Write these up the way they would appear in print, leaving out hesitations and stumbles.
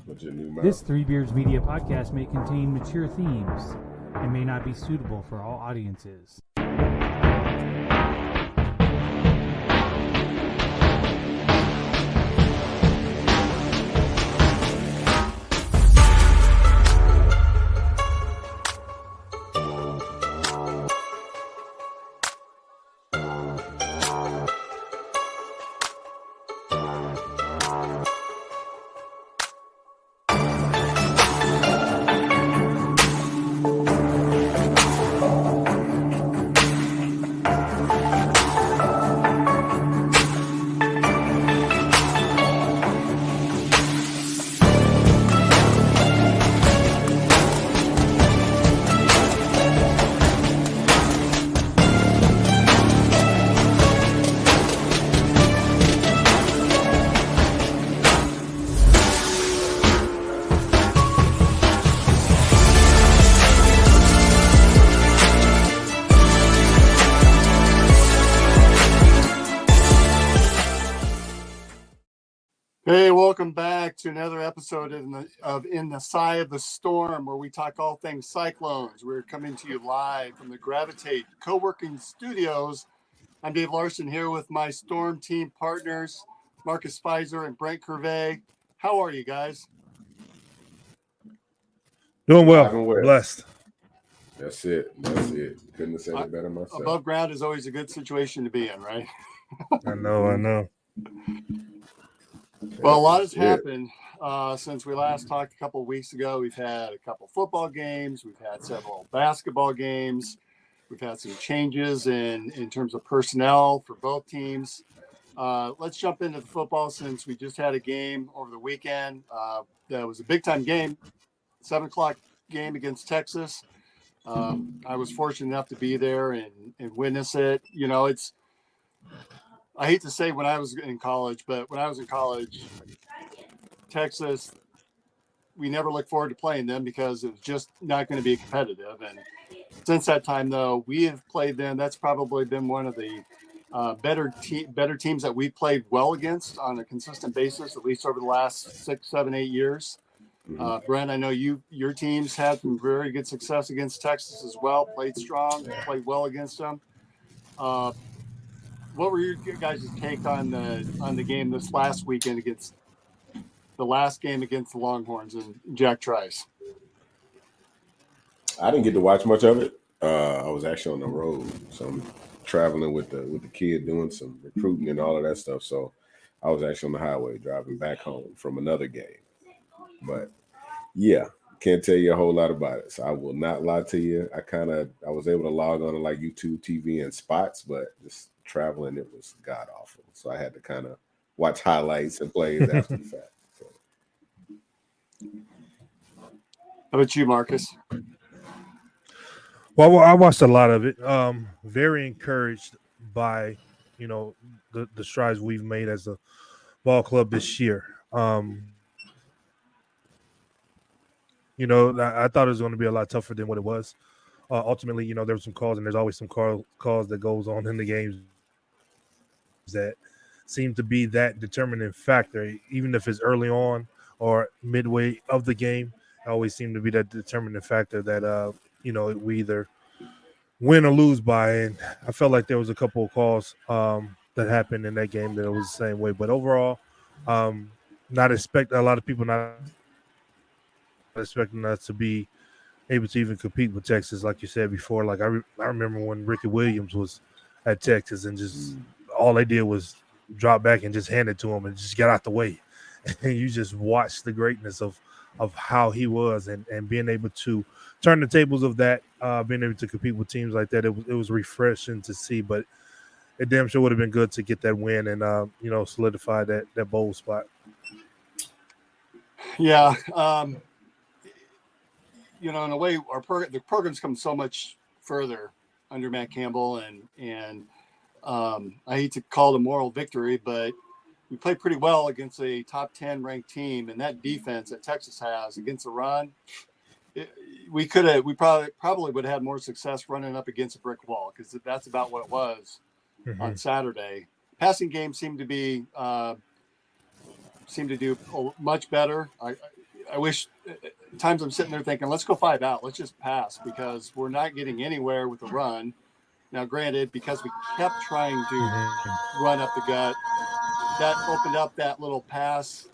What's your new mouth? This Three Beards Media podcast may contain mature themes and may not be suitable for all audiences. Hey, welcome back to another episode of In the Sigh of the Storm, where we talk all things Cyclones. We're coming to you live from the Gravitate Co-working Studios. I'm Dave Larson here with my Storm team partners, Marcus Spicer and Brent Curvey. How are you guys? Doing well. Well. Blessed. That's it. Couldn't have said it better myself. Above ground is always a good situation to be in, right? I know. Well, a lot has happened since we last talked a couple of weeks ago. We've had a couple football games. We've had several basketball games. We've had some changes in terms of personnel for both teams. Let's jump into the football since we just had a game over the weekend. That was a big-time game, 7 o'clock game against Texas. I was fortunate enough to be there and witness it. You know, I hate to say when I was in college, but when I was in college, Texas, we never looked forward to playing them because it was just not going to be competitive. And since that time, though, we have played them. That's probably been one of the better teams that we played well against on a consistent basis, at least over the last 6, 7, 8 years. Brent, I know your teams had some very good success against Texas as well, played strong, played well against them. What were your guys' take on the game this last weekend against the last game against the Longhorns and Jack Trice? I didn't get to watch much of it. I was actually on the road, so I'm traveling with the kid doing some recruiting and all of that stuff. So I was actually on the highway driving back home from another game. But yeah, can't tell you a whole lot about it. So I will not lie to you. I was able to log on to like YouTube TV and spots, but just traveling, it was god awful. So I had to kind of watch highlights and plays after the fact. So. How about you, Marcus? Well, I watched a lot of it. Very encouraged by, the strides we've made as a ball club this year. I thought it was going to be a lot tougher than what it was. Ultimately, there were some calls, and there's always some calls that goes on in the games that seem to be that determining factor, even if it's early on or midway of the game. It always seemed to be that determining factor that we either win or lose by. And I felt like there was a couple of calls that happened in that game that it was the same way. But overall, not expecting us to be able to even compete with Texas, like you said before. Like I remember when Ricky Williams was at Texas and just all they did was drop back and just hand it to him and just get out the way. And you just watch the greatness of how he was and being able to turn the tables of that, being able to compete with teams like that. It was refreshing to see, but it damn sure would have been good to get that win and solidify that bowl spot. Yeah. In a way, the program's come so much further under Matt Campbell, and I hate to call it a moral victory, but we played pretty well against a top 10 ranked team, and that defense that Texas has against the run, we probably would have had more success running up against a brick wall, because that's about what it was on Saturday. Passing game seemed to do much better. I wish times I'm sitting there thinking, let's go 5 out. Let's just pass because we're not getting anywhere with the run. Now, granted, because we kept trying to run up the gut, that opened up that little pass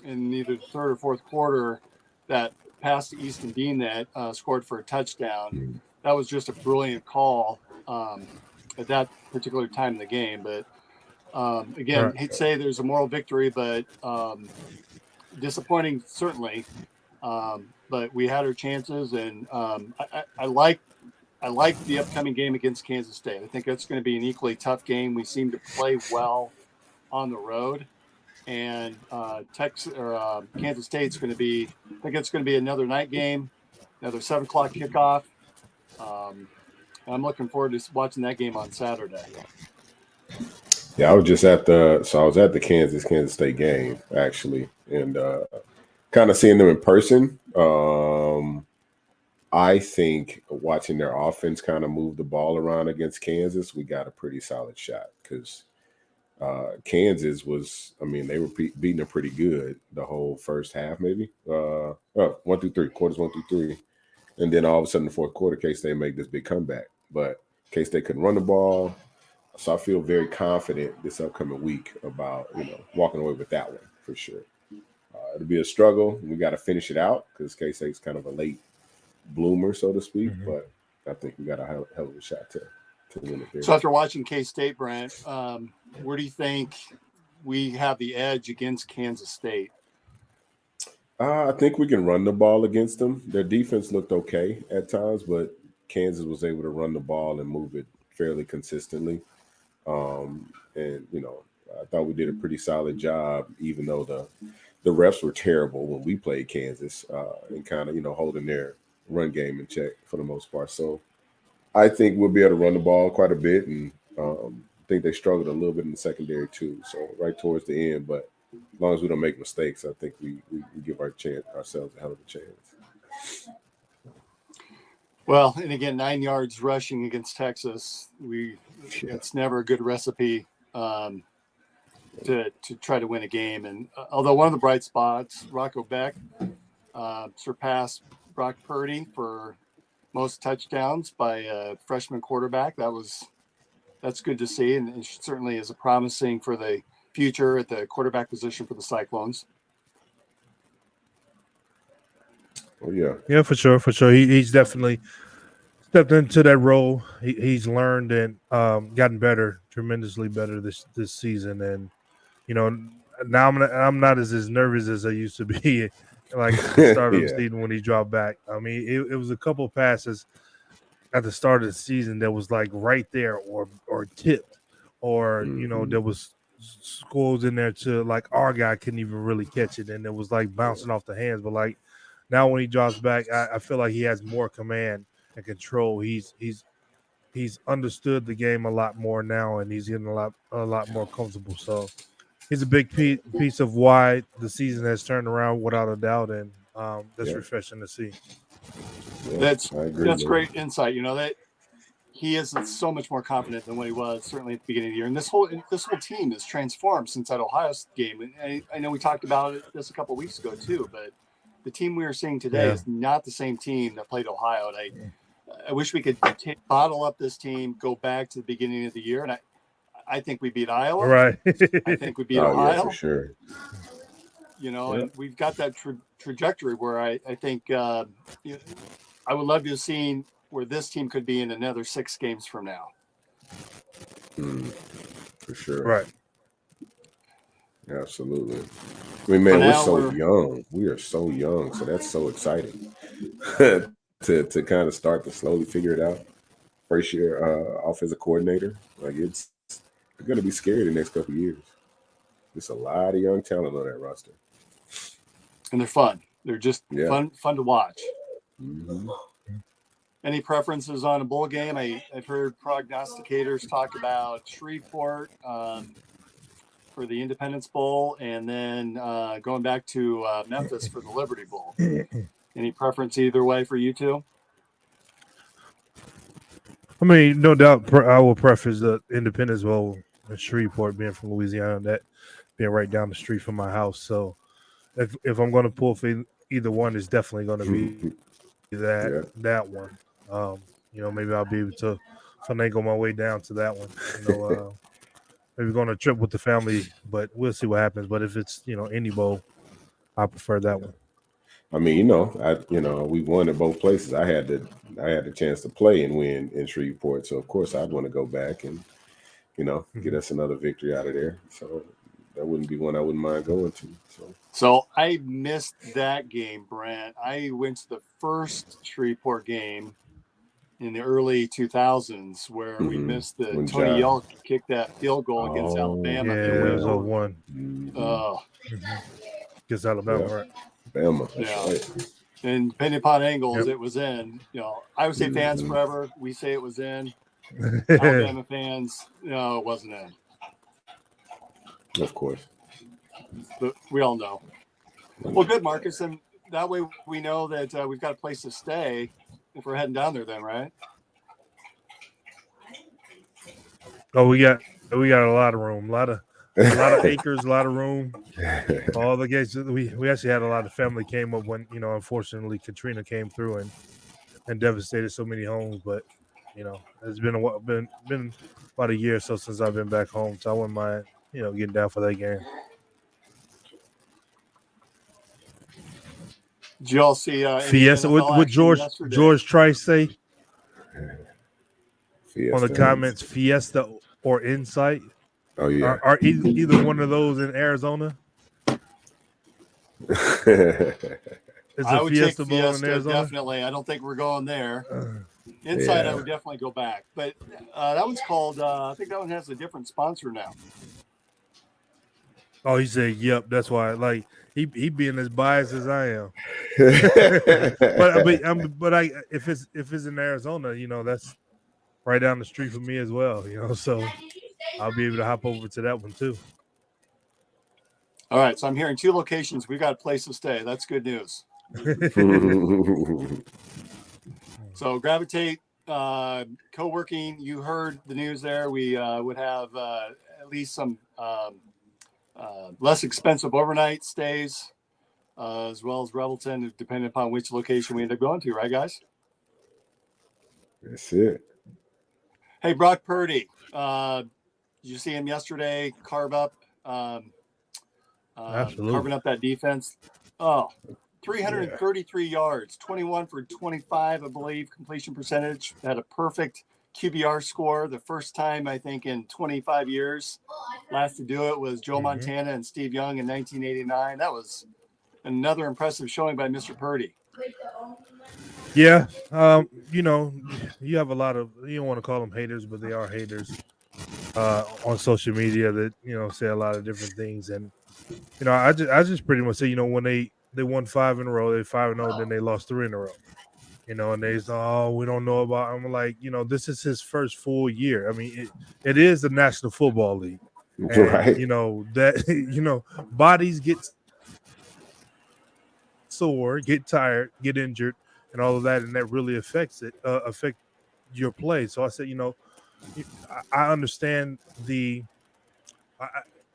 in either the third or fourth quarter, that pass to Easton Dean that scored for a touchdown. That was just a brilliant call at that particular time in the game. But again, hate to say there's a moral victory, but disappointing certainly. But we had our chances, and I like the upcoming game against Kansas State. I think it's going to be an equally tough game. We seem to play well on the road, and Kansas State's going to be. I think it's going to be another night game, another 7 o'clock kickoff. I'm looking forward to watching that game on Saturday. Yeah, I was just at the Kansas State game actually, and kind of seeing them in person. I think watching their offense kind of move the ball around against Kansas, we got a pretty solid shot because Kansas was, they were beating them pretty good the whole first half, maybe 1 through 3 quarters, 1 through 3, and then all of a sudden the fourth quarter, K-State make this big comeback, but K-State couldn't run the ball. So I feel very confident this upcoming week about, walking away with that one for sure. It'll be a struggle. We got to finish it out because K-State's kind of a late bloomer, so to speak. But I think we got a hell of a shot to win it there. So after watching K-State, Brent, where do you think we have the edge against Kansas State? I think we can run the ball against them. Their defense looked okay at times, but Kansas was able to run the ball and move it fairly consistently. I thought we did a pretty solid job, even though the refs were terrible when we played Kansas and kind of, holding their run game in check for the most part. So I think we'll be able to run the ball quite a bit, and I think they struggled a little bit in the secondary too. So right towards the end, but as long as we don't make mistakes, I think we give ourselves a hell of a chance. Well, and again, 9 yards rushing against Texas. It's never a good recipe to try to win a game. And although one of the bright spots, Rocco Beck surpassed Brock Purdy for most touchdowns by a freshman quarterback. That's good to see, and it certainly is promising for the future at the quarterback position for the Cyclones. Oh yeah, yeah, for sure. He's definitely stepped into that role. He's learned and gotten better, tremendously better this season. And now I'm not as nervous as I used to be, like at the start of the season when he dropped back. It was a couple passes at the start of the season that was like right there or tipped, or there was scores in there to like our guy couldn't even really catch it, and it was like bouncing off the hands. But like now when he drops back, I feel like he has more command and control. He's understood the game a lot more now, and he's getting a lot more comfortable. So he's a big piece of why the season has turned around without a doubt, and that's refreshing to see. Yeah, that's great insight. That he is so much more confident than what he was certainly at the beginning of the year. And this whole team is transformed since that Ohio game. And I know we talked about this a couple of weeks ago too, but the team we are seeing today is not the same team that played Ohio. And I wish we could bottle up this team, go back to the beginning of the year, and I think we beat Iowa. Right. I think we beat Ohio. Yeah, for sure. And we've got that trajectory where I think I would love to have seen where this team could be in another 6 games from now. For sure. Right. Absolutely. Man, we're so young. We are so young, so that's so exciting to kind of start to slowly figure it out. First year offensive coordinator, like it's going to be scary the next couple of years. There's a lot of young talent on that roster, and they're fun. They're just fun to watch. Mm-hmm. Any preferences on a bowl game? I've heard prognosticators talk about Shreveport for the Independence Bowl, and then going back to Memphis for the Liberty Bowl. Any preference either way for you two? No doubt I will preface the Independence Bowl in Shreveport, being from Louisiana, that being right down the street from my house. So if I'm going to pull for either one, it's definitely going to be that one. Maybe I'll be able to finagle my way down to that one. Maybe go on a trip with the family, but we'll see what happens. But if it's any bowl, I prefer that one. I mean, we won at both places. I had the chance to play and win in Shreveport, so of course I'd want to go back and get us another victory out of there. So that wouldn't be one I wouldn't mind going to. So I missed that game, Brent. I went to the first Shreveport game in the early 2000s where we missed Tony Yelk kicked that field goal against Alabama. Yeah, it was 0-1. Against Alabama, right? Alabama. Yeah. Right. And depending upon angles, it was in. Iowa State fans forever, we say it was in. Alabama fans, it wasn't in. Of course. But we all know. Well, good, Marcus. And that way we know that we've got a place to stay if we're heading down there then, right? Oh, we got a lot of room, a lot of acres, a lot of room. All the gates. We actually had a lot of family came up when unfortunately Katrina came through and devastated so many homes. But it's been about a year or so since I've been back home, so I wouldn't mind getting down for that game. Did you all see Fiesta? What George Trice say Fiesta. On the comments? Fiesta or Insight? Oh yeah. Are either one of those in Arizona? I would take Fiesta, definitely. I don't think we're going there. Inside, I would definitely go back. But that one's called, I think that one has a different sponsor now. Oh, he said, yep. That's why. Like, he being as biased as I am. but if it's in Arizona, that's right down the street from me as well, so I'll be able to hop over to that one too. All right, so I'm hearing 2 locations. We've got a place to stay. That's good news. So Gravitate co-working, you heard the news there. We would have at least some less expensive overnight stays, as well as Revelton, depending upon which location we end up going to, right, guys? That's it. Hey, Brock Purdy, did you see him yesterday carve up? Absolutely. Carving up that defense. 333 yards, 21 for 25, I believe, completion percentage. Had a perfect QBR score. The first time, I think, in 25 years. Last to do it was Joe Montana and Steve Young in 1989. That was another impressive showing by Mr. Purdy. Yeah. You have a lot of, you don't want to call them haters, but they are haters on social media that, say a lot of different things. And, I just pretty much say, when they won 5 in a row, they're 5-0, then they lost 3 in a row. And they say, we don't know about. I'm like, this is his first full year. I mean, it is the National Football League, and, right? That bodies get sore, get tired, get injured, and all of that, and that really affect your play. So I said, I understand the.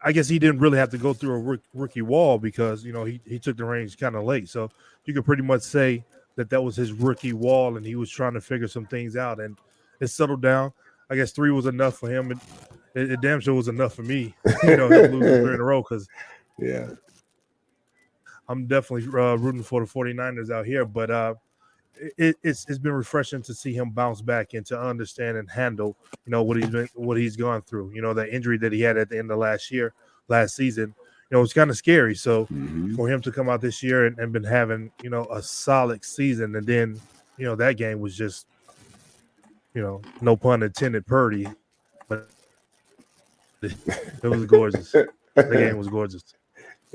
I guess he didn't really have to go through a rookie wall because he took the reins kind of late. So you could pretty much say that was his rookie wall, and he was trying to figure some things out, and it settled down. I guess 3 was enough for him, and it damn sure was enough for me. Him losing 3 in a row because I'm definitely rooting for the 49ers out here. But it's been refreshing to see him bounce back and to understand and handle what he's gone through. The injury that he had at the end of last season. It's kind of scary. So for him to come out this year and been having, a solid season, and then, that game was just, no pun intended, Purdy, but it was gorgeous. The game was gorgeous.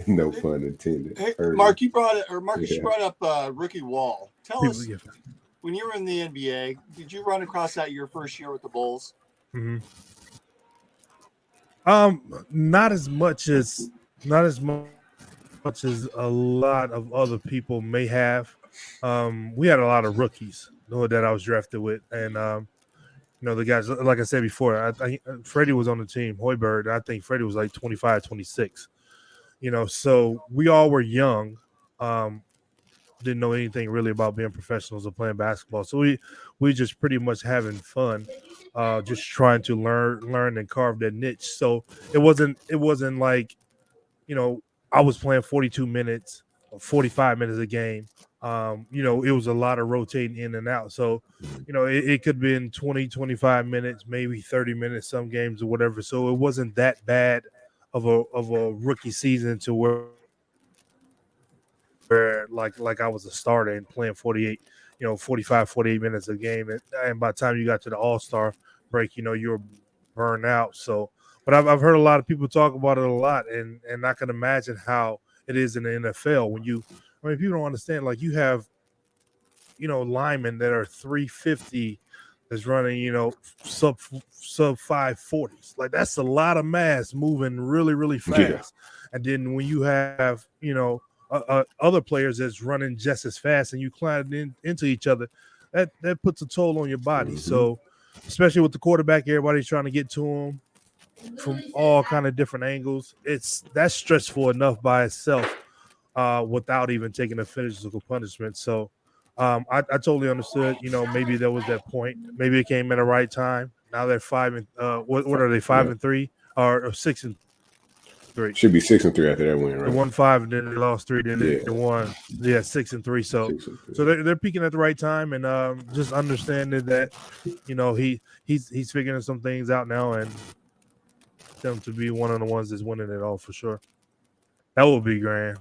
No pun intended. Hey, Mark, you brought it, or Marcus, you brought up rookie wall. Tell us, when you were in the NBA, did you run across that your first year with the Bulls? Mm-hmm. Not as much as a lot of other people may have. We had a lot of rookies that I was drafted with, and the guys, like I said before, I think Freddie was on the team, Hoiberg. I think Freddie was like 25, 26. So we all were young, didn't know anything really about being professionals or playing basketball. So we just pretty much having fun, just trying to learn and carve that niche. So it wasn't like, I was playing 42 minutes or 45 minutes a game. It was a lot of rotating in and out. So, it could have been 20, 25 minutes, maybe 30 minutes, some games or whatever. So it wasn't that bad of a rookie season to where like I was a starter and playing 48, 45, 48 minutes a game. And by the time you got to the All-Star break, you were burned out. So, but I've heard a lot of people talk about it a lot, and I can imagine how it is in the NFL when people don't understand, like you have, linemen that are 350 that's running, sub 540s. Like that's a lot of mass moving really, really fast. Yeah. And then when you have, other players that's running just as fast and you climb into each other, that puts a toll on your body. Mm-hmm. So especially with the quarterback, everybody's trying to get to him from all kind of different angles. That's stressful enough by itself, without even taking a physical punishment. So I totally understood, maybe there was that point. Maybe it came at the right time. Now they're 5 and what are they, 5-3 or 6-3? Should be 6-3 after that win, right? They won 5 and then they lost 3. Then they won, 6-3. So 6-3. So they're peaking at the right time, and just understanding that, he's figuring some things out now, and them to be one of the ones that's winning it all for sure. That would be grand.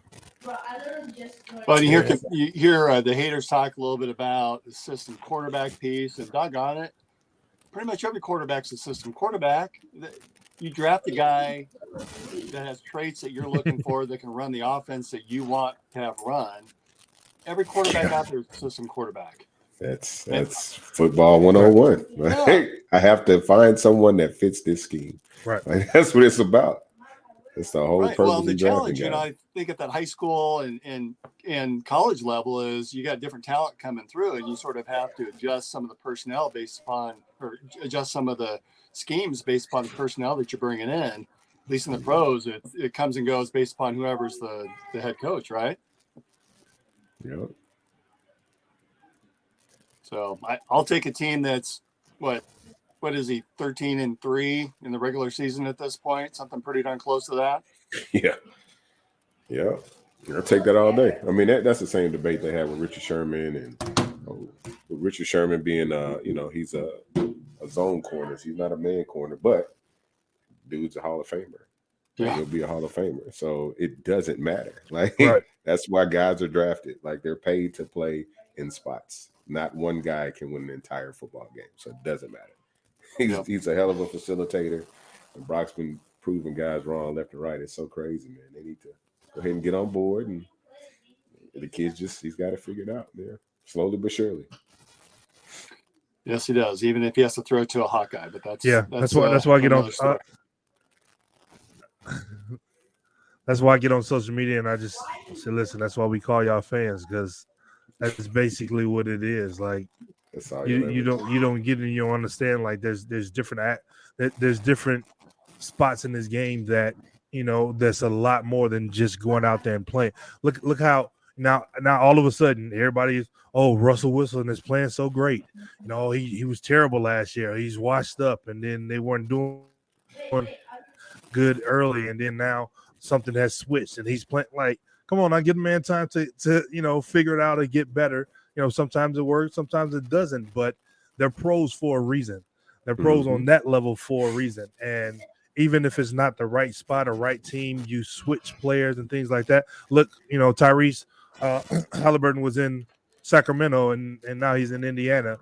But you hear the haters talk a little bit about the system quarterback piece, and doggone it, pretty much every quarterback's a system quarterback. You draft the guy that has traits that you're looking for, that can run the offense that you want to have run. Every quarterback out there is a system quarterback. That's football 101. Right? Yeah. I have to find someone that fits this scheme. Right. Like, that's what it's about. It's the whole purpose Well, the of challenge, drafting guys. I think at that high school and college level is you got different talent coming through, and you sort of have to adjust some of the personnel based upon, or adjust some of the schemes based upon the personnel that you're bringing in. At least in the pros, it comes and goes based upon whoever's the head coach, right? Yep. So I'll take a team that's what is he, 13-3 in the regular season at this point? Something pretty darn close to that. Yeah. I'll take that all day. I mean, that's the same debate they had with Richard Sherman, and with Richard Sherman being, he's a zone corner. He's not a man corner, but dude's a Hall of Famer. Yeah. He'll be a Hall of Famer. So it doesn't matter. Like, Right. That's why guys are drafted. Like, they're paid to play in spots. Not one guy can win an entire football game. So it doesn't matter. He's a hell of a facilitator. And Brock's been proving guys wrong left and right. It's so crazy, man. They need to go ahead and get on board. And the kid's he's got to figure it out, man. Slowly but surely. Yes, he does. Even if he has to throw it to a Hawkeye, but that's why I get on. another story. That's why I get on social media and I just say, listen, that's why we call y'all fans, because that's basically what it is. Like, That's all you don't get in your understand. Like there's different spots in this game that that's a lot more than just going out there and playing. Look how now all of a sudden everybody is, Russell Wilson is playing so great. He was terrible last year. He's washed up, and then they weren't doing good early, and then now something has switched and he's playing. Like, come on, I give a man time to figure it out and get better. Sometimes it works, sometimes it doesn't, but they're pros for a reason. They're pros on that level for a reason. And even if it's not the right spot or right team, you switch players and things like that. Look, Tyrese Halliburton was in Sacramento and now he's in Indiana.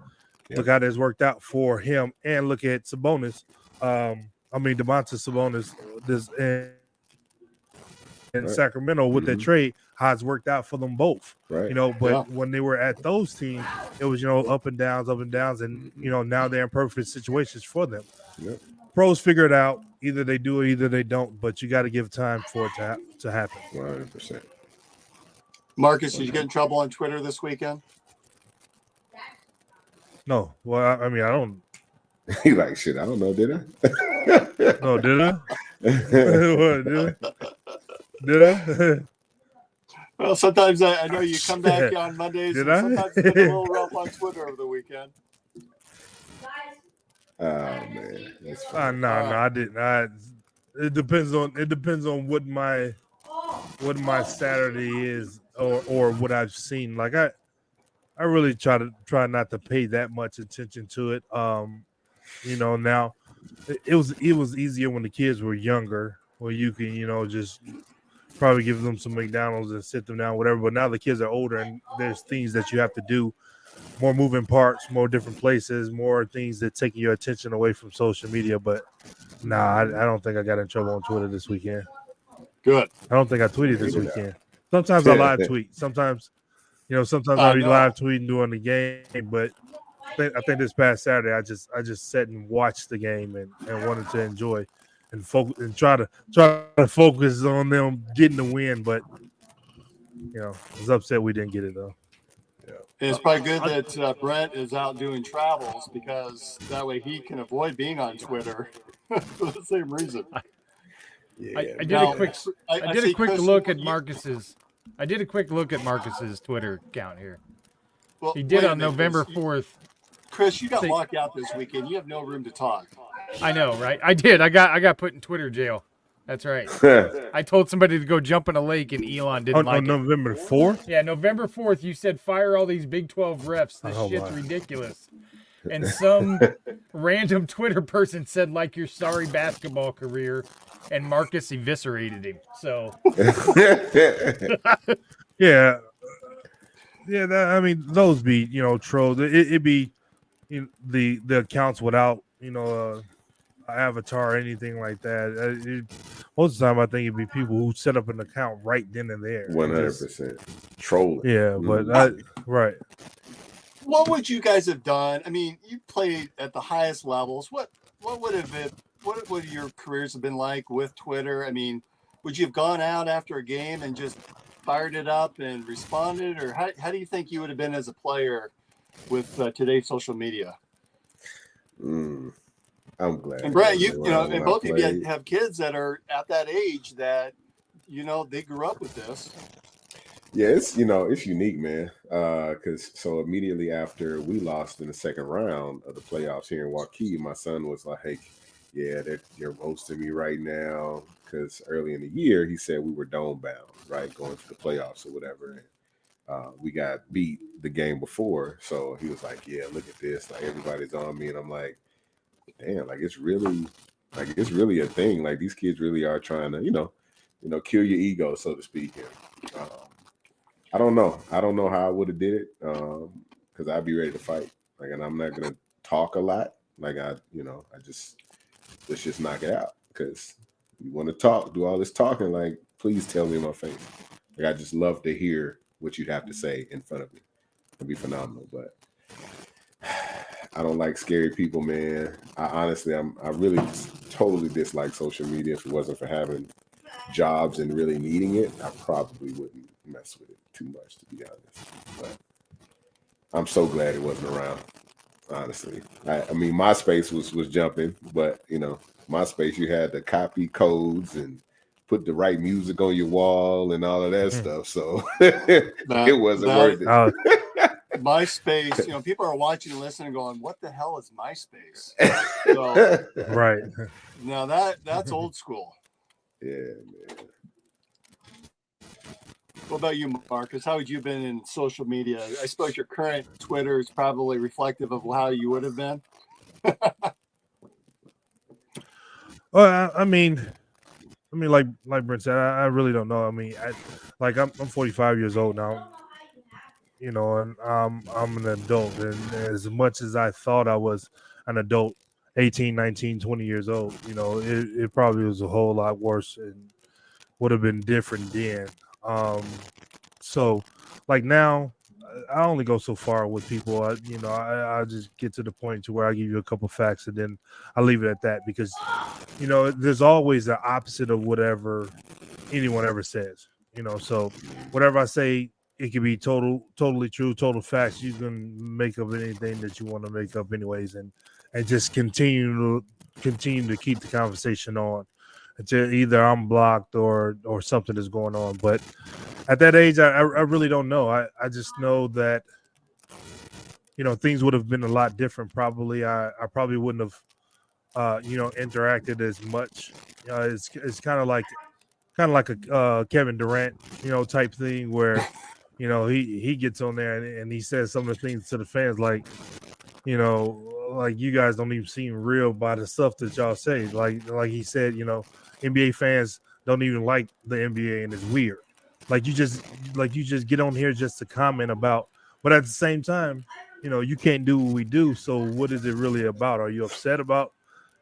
Yep. Look how that's worked out for him. And look at Sabonis. Domantas Sabonis in Sacramento with that trade, how it's worked out for them both. Right. But when they were at those teams, it was, up and downs, and now they're in perfect situations for them. Yep. Pros figure it out. Either they do it, either they don't, but you got to give time for it to happen. 100%. Marcus, did you get in trouble on Twitter this weekend? No. Well, I don't. He like, shit, I don't know, did I? No, did I? What, did I? Did I? Well, sometimes I know you come back on Mondays. Did and I? Sometimes it's been a little rough on Twitter over the weekend. Oh man, that's No, fine. no, I didn't. It depends on what my Saturday is or what I've seen. Like I really try not to pay that much attention to it. Now it was easier when the kids were younger, where you can just probably give them some McDonald's and sit them down, whatever. But now the kids are older and there's things that you have to do, more moving parts, more different places, more things that take your attention away from social media. But nah, I don't think I got in trouble on Twitter this weekend. Good. I don't think I tweeted this weekend. Sometimes I live tweet. Sometimes I'll be live tweeting during the game. But I think this past Saturday I just sat and watched the game and wanted to enjoy and focus and try to focus on them getting the win. But I was upset we didn't get it though. And it's probably good that Brent is out doing travels, because that way he can avoid being on Twitter for the same reason. Yeah. I did Now, a quick I I did see a quick Chris, look at you- Marcus's. I did a quick look at Marcus's Twitter account here. Well, He did wait a on minute, November Chris. 4th. Chris, you got See- locked out this weekend. You have no room to talk. I know, right? I did. I got put in Twitter jail. That's right. I told somebody to go jump in a lake, and Elon didn't like On it. November 4th? Yeah, November 4th, you said fire all these Big 12 refs. This Oh, shit's my. ridiculous. And some random Twitter person said, like, your sorry basketball career, and Marcus eviscerated him. So, Yeah. I mean, those be trolls. It'd be the accounts without avatar or anything like that. Most of the time, I think it'd be people who set up an account right then and there. 100% trolling. Yeah, but right. What would you guys have done? I mean, you played at the highest levels. What would your careers have been like with Twitter? I mean, would you have gone out after a game and just fired it up and responded, or how do you think you would have been as a player with today's social media? I'm glad. And Brett, When I and both of played. you have kids that are at that age that they grew up with this. Yeah, it's unique, man. Because so immediately after we lost in the second round of the playoffs here in Waukee, my son was like, "Yeah, they're roasting me right now." Because early in the year, he said we were dome bound, right, going to the playoffs or whatever. And we got beat the game before, so he was like, "Yeah, look at this. Like everybody's on me," and I'm like, "Damn, it's really a thing. Like these kids really are trying to, kill your ego, so to speak." And, I don't know how I would have did it, because I'd be ready to fight. Like, and I'm not gonna talk a lot. Like let's just knock it out. Because you want to talk, do all this talking. Like, please tell me in my face. Like, I just love to hear what you have to say in front of me. It'd be phenomenal. But I don't like scary people, man. I really totally dislike social media. If it wasn't for having jobs and really needing it, I probably wouldn't mess with it too much, to be honest. But I'm so glad it wasn't around, honestly. I mean, MySpace was jumping, but MySpace, you had to copy codes and put the right music on your wall and all of that stuff. So it wasn't worth it. MySpace, people are watching and listening and going, "What the hell is MySpace?" So Right. now that's old school. Yeah, man. What about you, Marcus? How would you have been in social media? I suppose your current Twitter is probably reflective of how you would have been. Well, I mean, like Brent said, I really don't know. I mean, I'm 45 years old now, and I'm an adult, and as much as I thought I was an adult 18, 19, 20 years old, it probably was a whole lot worse and would have been different then. So like now I only go so far with people. I just get to the point to where I give you a couple facts and then I leave it at that, because there's always the opposite of whatever anyone ever says. So whatever I say, it could be totally true, total facts. You can make up anything that you want to make up anyways, and just continue to keep the conversation on. It's either I'm blocked or something is going on. But at that age, I really don't know. I just know that, things would have been a lot different. Probably I probably wouldn't have interacted as much. It's kind of like a Kevin Durant type thing where he gets on there and he says some of the things to the fans like like you guys don't even seem real by the stuff that y'all say. Like he said, NBA fans don't even like the NBA and it's weird. Like you just get on here just to comment about, but at the same time, you can't do what we do. So what is it really about? Are you upset about,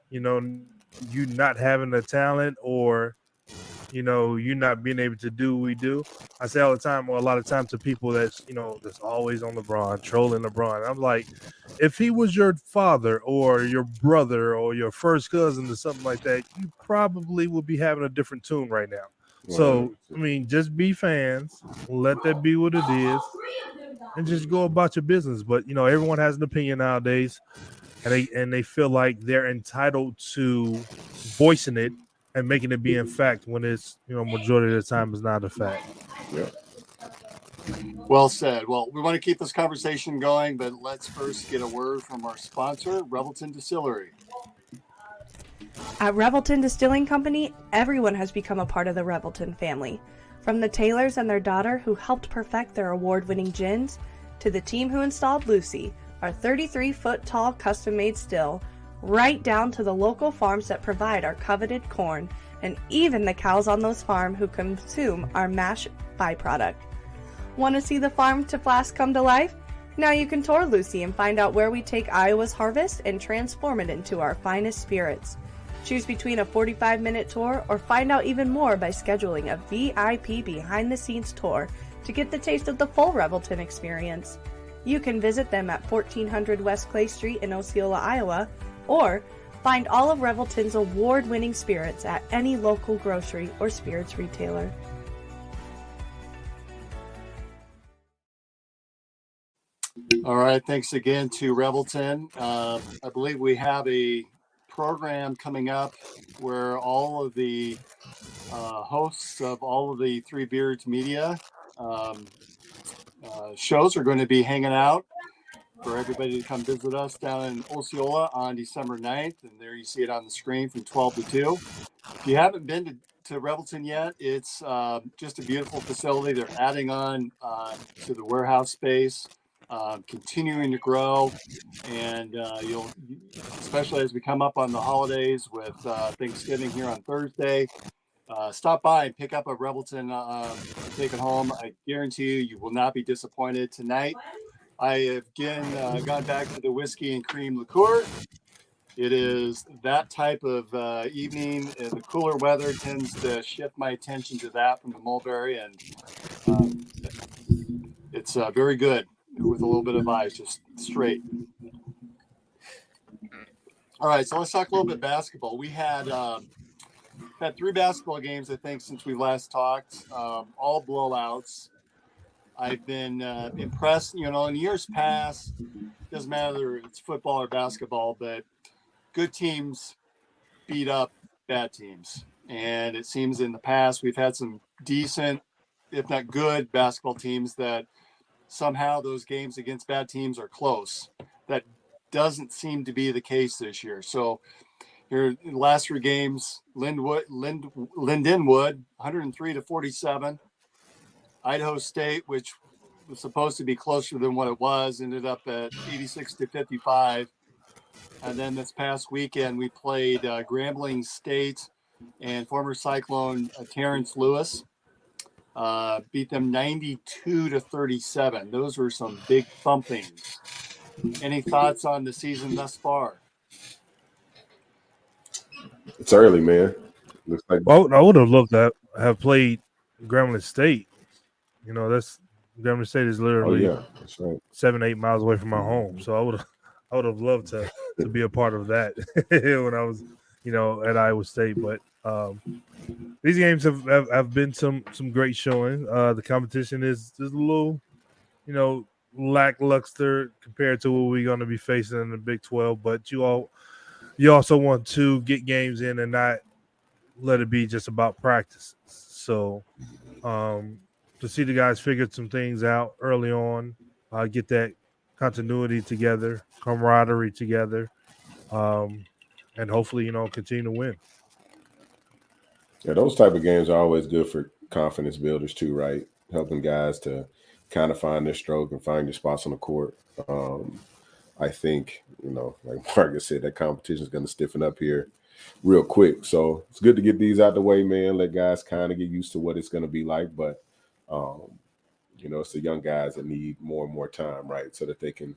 you not having the talent, or you not being able to do what we do? I say all the time, or a lot of times to people that's always on LeBron, trolling LeBron. I'm like, if he was your father or your brother or your first cousin or something like that, you probably would be having a different tune right now. So, I mean, just be fans, let that be what it is, and just go about your business. But, everyone has an opinion nowadays, and they feel like they're entitled to voicing it and making it be in fact when it's, majority of the time is not a fact. Yeah. Well said. Well, we want to keep this conversation going, but let's first get a word from our sponsor, Revelton Distillery. At Revelton Distilling Company, everyone has become a part of the Revelton family. From the Taylors and their daughter who helped perfect their award-winning gins, to the team who installed Lucy, our 33-foot-tall custom-made still, right down to the local farms that provide our coveted corn, and even the cows on those farms who consume our mash byproduct. Want to see the farm to flask come to life? Now you can tour Lucy and find out where we take Iowa's harvest and transform it into our finest spirits. Choose between a 45-minute tour or find out even more by scheduling a VIP behind-the-scenes tour to get the taste of the full Revelton experience. You can visit them at 1400 West Clay Street in Osceola, Iowa, or find all of Revelton's award-winning spirits at any local grocery or spirits retailer. All right. Thanks again to Revelton. I believe we have a program coming up where all of the hosts of all of the Three Beards Media shows are going to be hanging out for everybody to come visit us down in Osceola on December 9th. And there you see it on the screen from 12 to 2. If you haven't been to Revelton yet, it's just a beautiful facility. They're adding on to the warehouse space, continuing to grow. And you'll, especially as we come up on the holidays with Thanksgiving here on Thursday, stop by and pick up a Revelton and take it home. I guarantee you will not be disappointed. Tonight, I have again gone back to the whiskey and cream liqueur. It is that type of evening. The cooler weather tends to shift my attention to that from the mulberry, and it's very good with a little bit of ice, just straight. All right, so let's talk a little bit basketball. We had 3 basketball games, I think, since we last talked, all blowouts. I've been impressed, in years past, doesn't matter if it's football or basketball, but good teams beat up bad teams. And it seems in the past we've had some decent, if not good, basketball teams that somehow those games against bad teams are close. That doesn't seem to be the case this year. So here in the last 3 games, Lindenwood, 103-47. Idaho State, which was supposed to be closer than what it was, ended up at 86-55. And then this past weekend, we played Grambling State and former Cyclone Terrence Lewis. Beat them 92-37. Those were some big thumpings. Any thoughts on the season thus far? It's early, man. Looks like Well, I would have loved to have played Grambling State. That's Grambling State is literally that's right. 7-8 miles away from my home. So I would have loved to be a part of that when I was, at Iowa State. But these games have been some great showing. The competition is just a little, lackluster compared to what we're going to be facing in the Big 12. But you also want to get games in and not let it be just about practice. So to see the guys figure some things out early on, get that continuity together, camaraderie together, and hopefully, continue to win. Yeah, those type of games are always good for confidence builders too, right? Helping guys to kind of find their stroke and find their spots on the court. I think, like Marcus said, that competition is going to stiffen up here real quick. So it's good to get these out the way, man. Let guys kind of get used to what it's going to be like. But, it's the young guys that need more and more time, right? So that they can,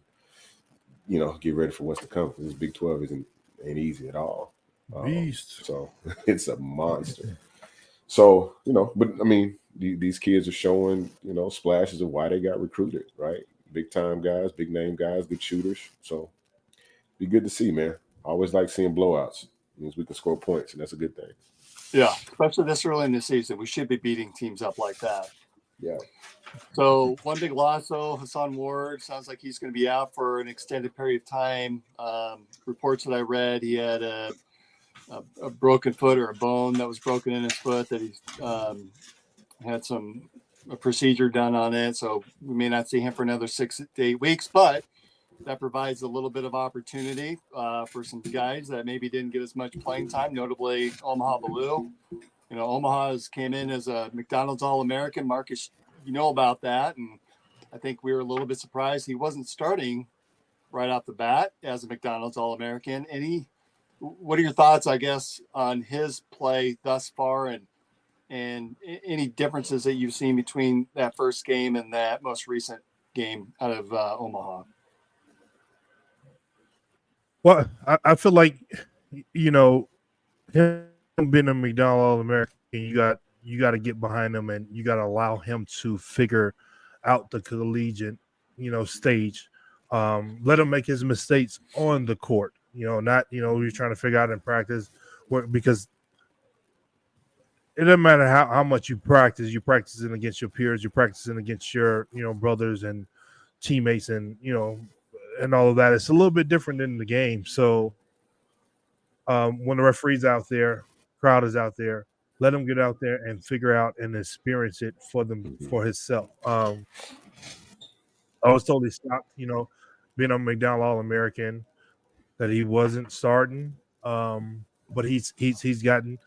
get ready for what's to come. This Big 12 ain't easy at all. Beast. So it's a monster. So, but I mean, these kids are showing, splashes of why they got recruited, right? Big time guys, big name guys, good shooters. So be good to see, man. I always like seeing blowouts. It means we can score points, and that's a good thing. Yeah, especially this early in the season. We should be beating teams up like that. Yeah. So one big loss, though, Hassan Ward, sounds like he's going to be out for an extended period of time. Reports that I read, he had a broken foot or a bone that was broken in his foot, that he had a procedure done on it. So we may not see him for another 6 to 8 weeks, but that provides a little bit of opportunity for some guys that maybe didn't get as much playing time, notably Omaha Baloo. Omaha came in as a McDonald's All-American. Marcus, you know about that. And I think we were a little bit surprised he wasn't starting right off the bat as a McDonald's All-American. What are your thoughts, I guess, on his play thus far, and any differences that you've seen between that first game and that most recent game out of Omaha? Well, I feel like, him being a McDonald's All-American, you got to get behind him, and you got to allow him to figure out the collegiate, stage. Let him make his mistakes on the court. Not, you're trying to figure out in practice, because it doesn't matter how much you're practicing against your peers, you're practicing against your, brothers and teammates, and, and all of that. It's a little bit different in the game. So when the referee's out there, crowd is out there, let him get out there and figure out and experience it for himself. I was totally shocked, being a McDonald's All-American, that he wasn't starting, but he's gotten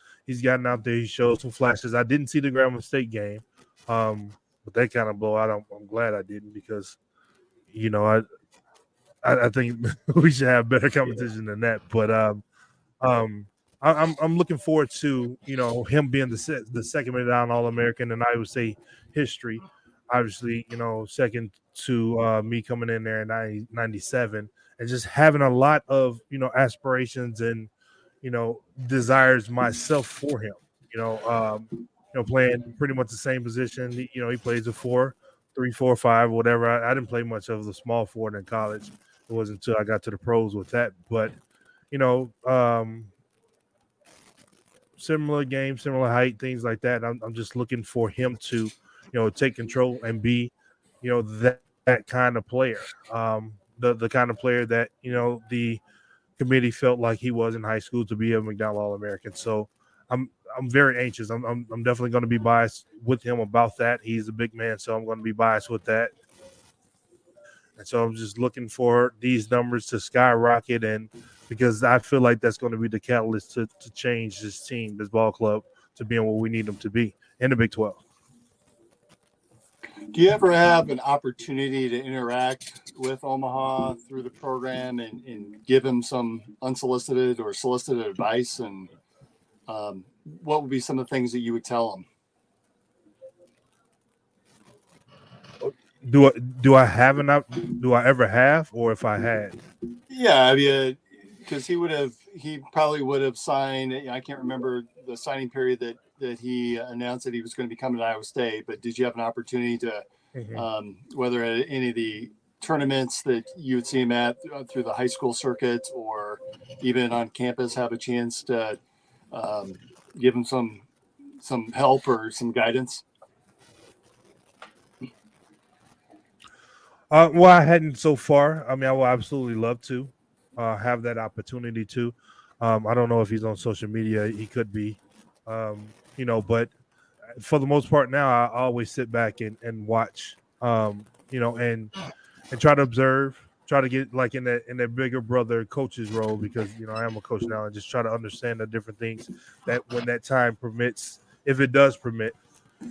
out there. He showed some flashes. I didn't see the Grambling State game, but that kind of blowout, I'm glad I didn't, because I think we should have better competition than that. But I'm looking forward to him being the second McDonald's All-American, and I would say history. Obviously, second to me coming in there in 97. And just having a lot of, aspirations and, desires myself for him, playing pretty much the same position. He plays a 4, 3, 4, 5, whatever. I didn't play much of the small forward in college. It wasn't until I got to the pros with that. But, similar game, similar height, things like that. I'm just looking for him to, take control and be, that kind of player. The kind of player that, the committee felt like he was in high school to be a McDonald's All-American. So I'm very anxious. I'm definitely going to be biased with him about that. He's a big man, so I'm going to be biased with that. And so I'm just looking for these numbers to skyrocket, and because I feel like that's going to be the catalyst to change this team, this ball club, to being what we need them to be in the Big 12. Do you ever have an opportunity to interact with Omaha through the program and give him some unsolicited or solicited advice? And what would be some of the things that you would tell him? Do I ever have, or if I had? Yeah, because he probably would have signed. I can't remember the signing period that he announced that he was going to be coming to Iowa State, but did you have an opportunity to, whether at any of the tournaments that you would see him at through the high school circuit, or even on campus, have a chance to give him some help or some guidance? Well, I hadn't so far. I mean, I would absolutely love to have that opportunity to. I don't know if he's on social media. He could be. But for the most part now, I always sit back and watch, and try to observe, try to get like in that bigger brother coach's role, because I am a coach now, and just try to understand the different things that when that time permits, if it does permit,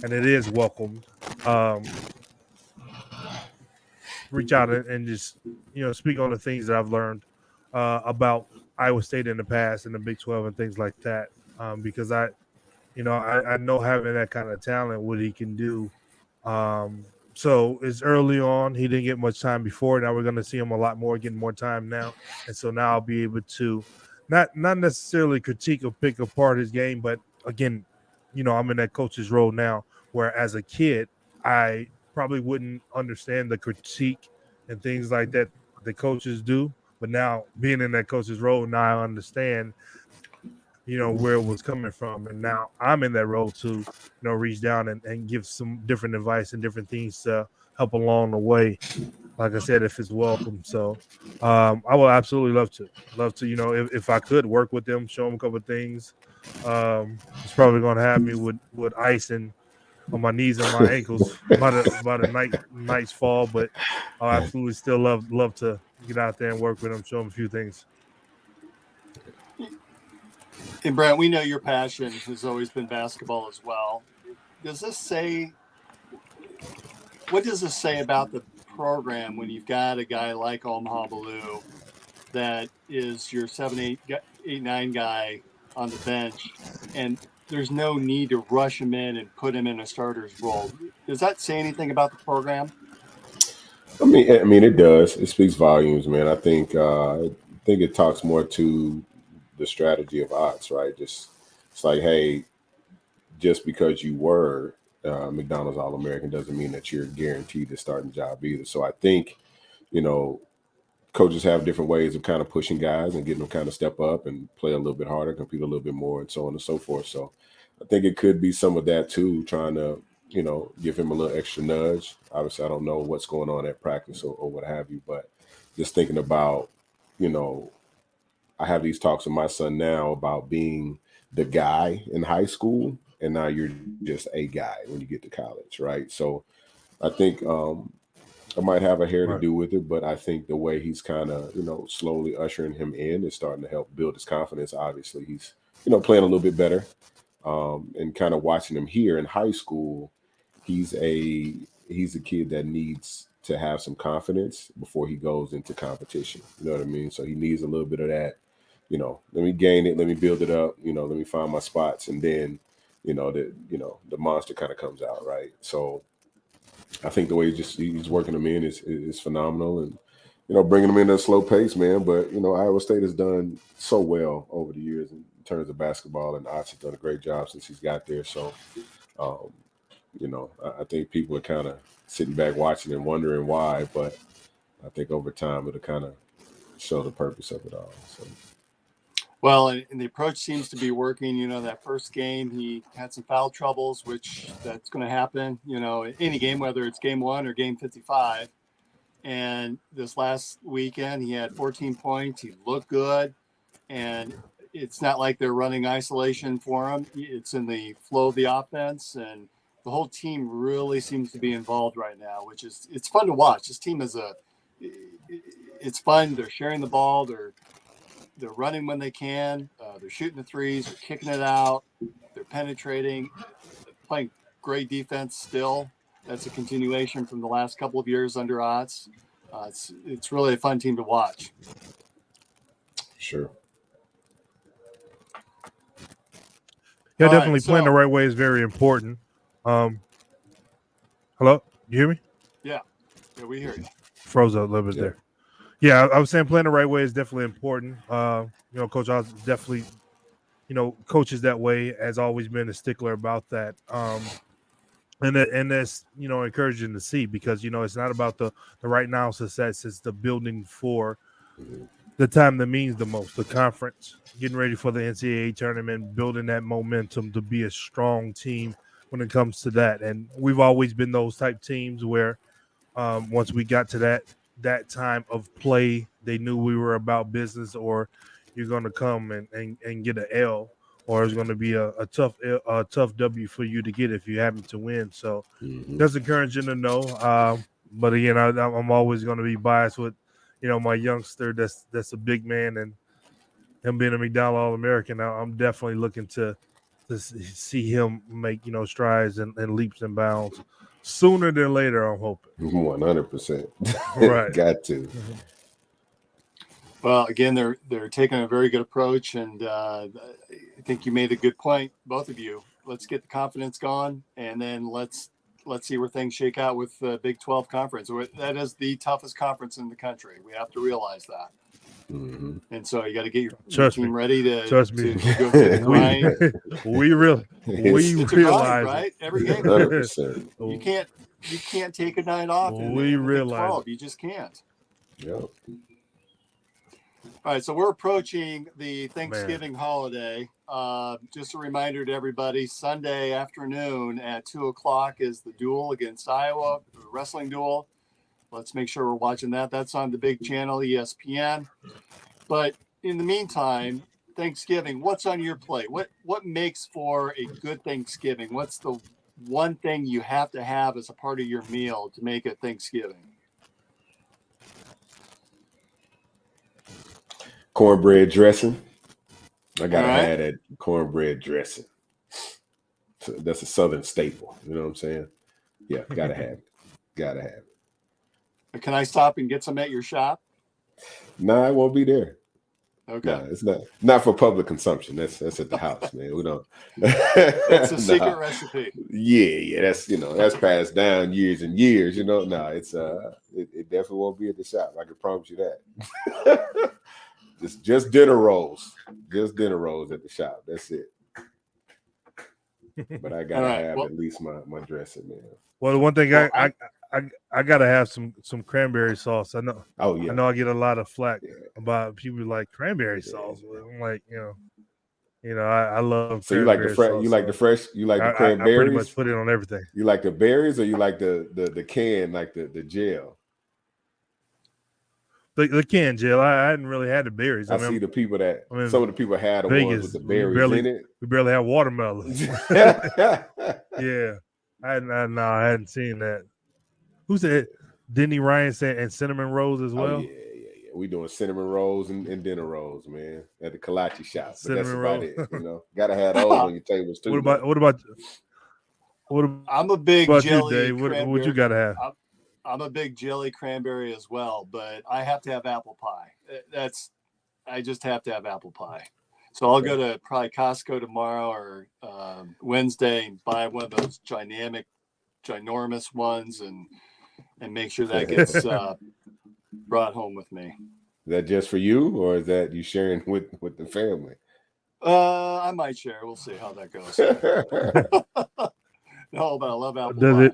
and it is welcomed, reach out and just speak on the things that I've learned about Iowa State in the past and the Big 12 and things like that, because I know having that kind of talent, what he can do. So it's early on. He didn't get much time before. Now we're going to see him a lot more, getting more time now. And so now I'll be able to not necessarily critique or pick apart his game, but again, I'm in that coach's role now, where as a kid, I probably wouldn't understand the critique and things like that the coaches do. But now being in that coach's role, now I understand where it was coming from. And now I'm in that role to, reach down and give some different advice and different things to help along the way. Like I said, if it's welcome. So I will absolutely love to, if I could work with them, show them a couple of things. It's probably going to have me with icing on my knees and my ankles by the night's fall, but I'll absolutely still love to get out there and work with them, show them a few things. And Brent, we know your passion has always been basketball as well. What does this say about the program when you've got a guy like Omaha Biliew that is your 7, 8, 9 guy on the bench, and there's no need to rush him in and put him in a starter's role? Does that say anything about the program? I mean, it does. It speaks volumes, man. I think it talks more to the strategy of Otts, right? It's like, hey, just because you were McDonald's All-American doesn't mean that you're guaranteed the starting job either. So I think, coaches have different ways of kind of pushing guys and getting them kind of step up and play a little bit harder, compete a little bit more, and so on and so forth. So I think it could be some of that too, trying to, give him a little extra nudge. Obviously, I don't know what's going on at practice or what have you, but just thinking about, I have these talks with my son now about being the guy in high school, and now you're just a guy when you get to college, right? So I think I might have a hair to do with it, but I think the way he's kind of, slowly ushering him in is starting to help build his confidence. Obviously, he's, playing a little bit better, and kind of watching him here in high school. He's a kid that needs to have some confidence before he goes into competition. You know what I mean? So he needs a little bit of that. Let me gain it, let me build it up, let me find my spots, and then, the monster kind of comes out, right? So I think the way he's working them in is phenomenal, and bringing them in at a slow pace, man. But Iowa State has done so well over the years in terms of basketball, and Otts has done a great job since he's got there. So, I think people are kind of sitting back watching and wondering why, but I think over time it'll kind of show the purpose of it all. So. Well, and the approach seems to be working. That first game, he had some foul troubles, which that's going to happen, any game, whether it's game 1 or game 55. And this last weekend, he had 14 points. He looked good. And it's not like they're running isolation for him. It's in the flow of the offense. And the whole team really seems to be involved right now, which is, it's fun to watch. This team it's fun. They're sharing the ball. They're running when they can. They're shooting the threes. They're kicking it out. They're penetrating, playing great defense still. That's a continuation from the last couple of years under Otts. It's really a fun team to watch. Sure. Yeah, all definitely right, playing the right way is very important. Hello? You hear me? Yeah, we hear you. Froze up a little bit there. Yeah, I was saying playing the right way is definitely important. Coach Oz definitely, coaches that way, has always been a stickler about that. And that's, encouraging to see, because, it's not about the right now success. It's the building for the time that means the most, the conference, getting ready for the NCAA tournament, building that momentum to be a strong team when it comes to that. And we've always been those type teams where once we got to that time of play, they knew we were about business, or you're going to come and get an L, or it's going to be a tough W for you to get if you happen to win. So that's encouraging to know. But again, I'm always going to be biased with, my youngster. That's a big man, and him being a McDonald All-American. I'm definitely looking to see him make strides and leaps and bounds sooner than later. I'm hoping 100%. Right. Got to. Well, again, they're taking a very good approach, and I think you made a good point, both of you. Let's get the confidence gone, and then let's see where things shake out with the Big 12 conference. That is the toughest conference in the country. We have to realize that. And so you got to get your team ready to go through the grind. we it's realize grind, right? Every game, 100%. You can't take a night off. We realize 12. You just can't. Yep. All right, so we're approaching the Thanksgiving holiday. Just a reminder to everybody, Sunday afternoon at 2:00 is the duel against Iowa, the wrestling duel. Let's make sure we're watching that. That's on the big channel, ESPN. But in the meantime, Thanksgiving, what's on your plate? What makes for a good Thanksgiving? What's the one thing you have to have as a part of your meal to make it Thanksgiving? Cornbread dressing. I gotta have that cornbread dressing. So that's a Southern staple. You know what I'm saying? Yeah, gotta have it. Gotta have it. Can I stop and get some at your shop? No, I won't be there. Okay. No, it's not for public consumption. That's at the house, man. We don't. It's a secret recipe. Yeah. That's passed down years and years. No, it's it definitely won't be at the shop. I can promise you that. Just dinner rolls. Just dinner rolls at the shop. That's it. But I gotta have at least my dressing, man. Well, the one thing I gotta have some cranberry sauce. I know. Oh yeah. I know I get a lot of flack about people like cranberry sauce. I'm like, I love. So you like the fresh? You like the fresh? You like the cranberries? I pretty much put it on everything. You like the berries, or you like the can, like the gel? The can gel. I hadn't really had the berries. I see the people some of the people had the ones with the berries in it. We barely have watermelons. Yeah, I hadn't seen that. Who said? Denny Ryan said, and cinnamon rolls as well. Oh, yeah. We doing cinnamon rolls and dinner rolls, man, at the Kolache shop. But Cinnamon that's roll. about it. Gotta have those on your tables too. What about? I'm a big jelly. You, Dave? What you gotta have? I'm a big jelly cranberry as well, but I have to have apple pie. I just have to have apple pie. So I'll go to probably Costco tomorrow or Wednesday and buy one of those ginormous ones and make sure that gets brought home with me. Is that just for you, or is that you sharing with the family? I might share. We'll see how that goes. No, but I love apple pie.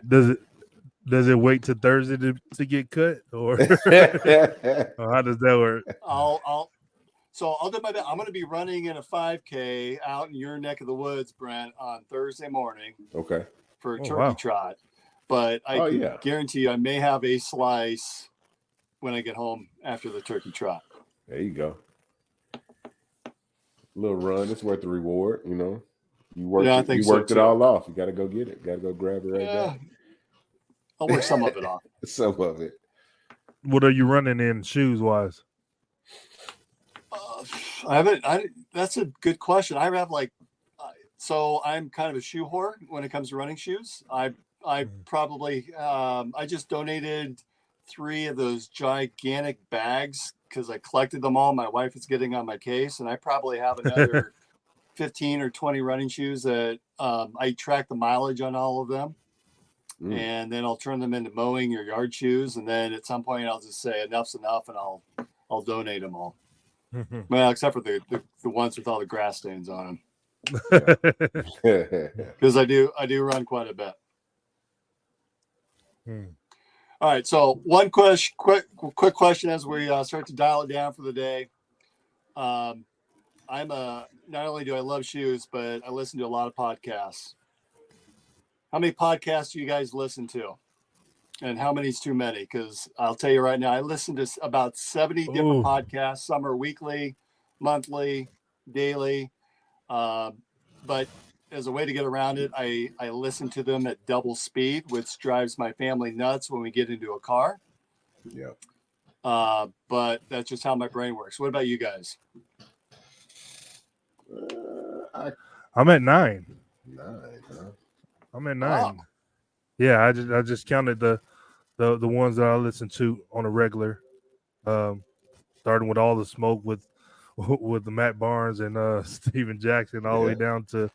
Does it wait till Thursday to get cut, or how does that work? I'll do my best. I'm going to be running in a 5K out in your neck of the woods, Brent, on Thursday morning. Okay. For a turkey trot, but I guarantee you, I may have a slice when I get home after the turkey trot. There you go. A little run. It's worth the reward. You worked it all off. You got to go get it. Got to go grab it right back. I'll work some of it off. Some of it. What are you running in shoes wise? That's a good question. I have so I'm kind of a shoe whore when it comes to running shoes. I probably I just donated 3 of those gigantic bags because I collected them all. My wife is getting on my case, and I probably have another 15 or 20 running shoes that I track the mileage on all of them. And then I'll turn them into mowing or yard shoes. And then at some point I'll just say enough's enough and I'll donate them all. Well, except for the ones with all the grass stains on them. Because I do run quite a bit. All right. So one quick question as we start to dial it down for the day. Not only do I love shoes, but I listen to a lot of podcasts. How many podcasts do you guys listen to? And how many is too many? Because I'll tell you right now, I listen to about 70 different podcasts. Some are weekly, monthly, daily. but as a way to get around it, I listen to them at double speed, which drives my family nuts when we get into a car. Yeah. But that's just how my brain works. What about you guys? I'm at 9. 9, huh? I'm at 9. Wow. Yeah, I just counted the ones that I listen to on a regular. Starting with All the Smoke with the Matt Barnes and Steven Jackson, all the way down to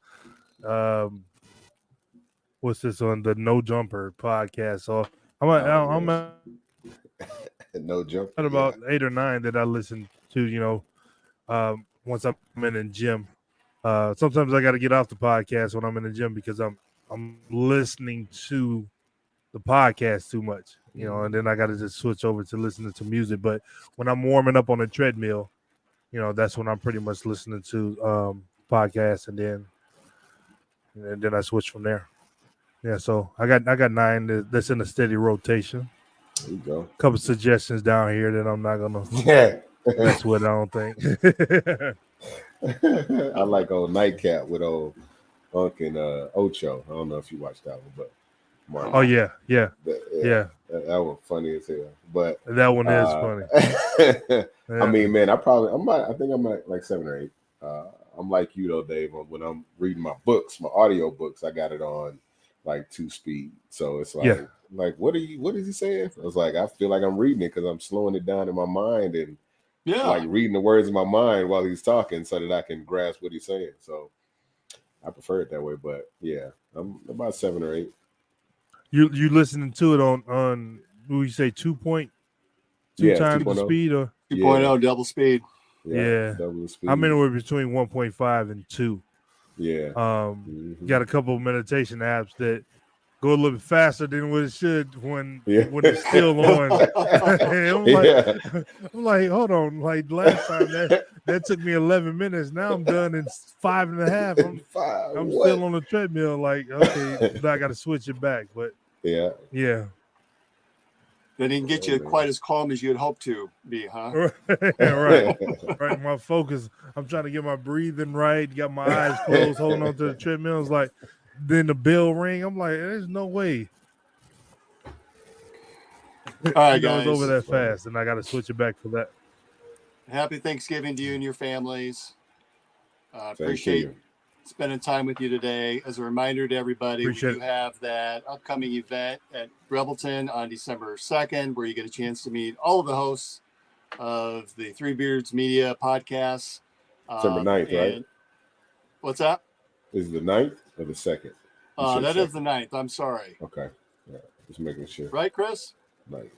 what's this on the No Jumper podcast. So I'm at No jump. about 8 or 9 that I listen to. Once I'm in the gym. Sometimes I got to get off the podcast when I'm in the gym because I'm listening to the podcast too much, and then I got to just switch over to listening to music. But when I'm warming up on the treadmill, that's when I'm pretty much listening to podcasts, and then I switch from there. Yeah, so I got 9 that's in a steady rotation. There you go. A couple suggestions down here that I'm not gonna mess with. I don't think. I like old Nightcap with old Unc and Ocho. I don't know if you watched that one, but Martin. Oh yeah. That one funny as hell. But That one is funny. I mean, man, I think I'm at like 7 or 8. I'm like you though, Dave. When I'm reading my books, my audio books, I got it on like 2 speed. So it's like what is he saying? I was like, I feel like I'm reading it because I'm slowing it down in my mind and like reading the words in my mind while he's talking so that I can grasp what he's saying. So I prefer it that way. But yeah, I'm about 7 or 8. You listening to it on what you say 2.2 times the 2.0. speed or 2.0 double speed. Yeah. Double speed. I'm anywhere between 1.5 and 2. Yeah. Got a couple of meditation apps that go a little bit faster than what it should when it's still on. I'm like, hold on. Like last time that took me 11 minutes. Now I'm done in 5.5. I'm still on the treadmill. Like, okay, I got to switch it back. But yeah. That didn't get you quite as calm as you had hoped to be, huh? Right. My focus. I'm trying to get my breathing right. Got my eyes closed, holding on to the treadmill. It's like, then the bell ring. I'm like, there's no way. All right, guys. It goes over that fast, and I got to switch it back for that. Happy Thanksgiving to you and your families. Appreciate spending time with you today. As a reminder to everybody, we do have that upcoming event at Rebelton on December 2nd, where you get a chance to meet all of the hosts of the Three Beards Media podcasts. December 9th, right? What's that? Is it the 9th or the 2nd? That is the 9th. I'm sorry. Okay. Yeah, just making sure. Right, Chris? 9th.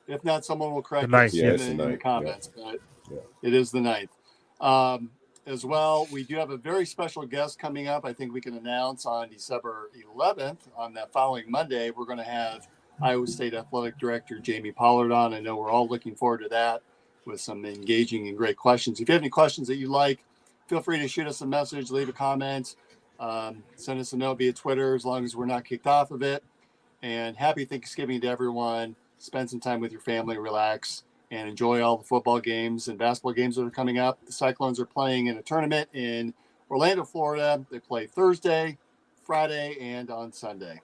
If not, someone will correct us in the comments. Yeah. But it is the 9th. As well, we do have a very special guest coming up. I think we can announce on December 11th, on that following Monday, we're going to have Iowa State Athletic Director Jamie Pollard on. I know we're all looking forward to that with some engaging and great questions. If you have any questions that you like, feel free to shoot us a message, leave a comment, send us a note via Twitter, as long as we're not kicked off of it. And happy Thanksgiving to everyone. Spend some time with your family, relax, and enjoy all the football games and basketball games that are coming up. The Cyclones are playing in a tournament in Orlando, Florida. They play Thursday, Friday, and on Sunday.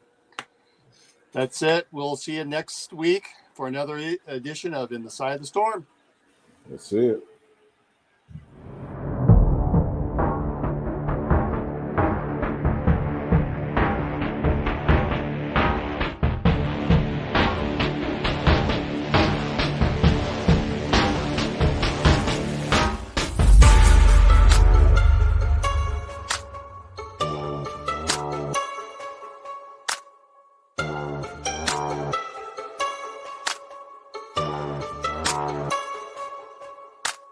That's it. We'll see you next week for another edition of In the Side of the Storm. That's it.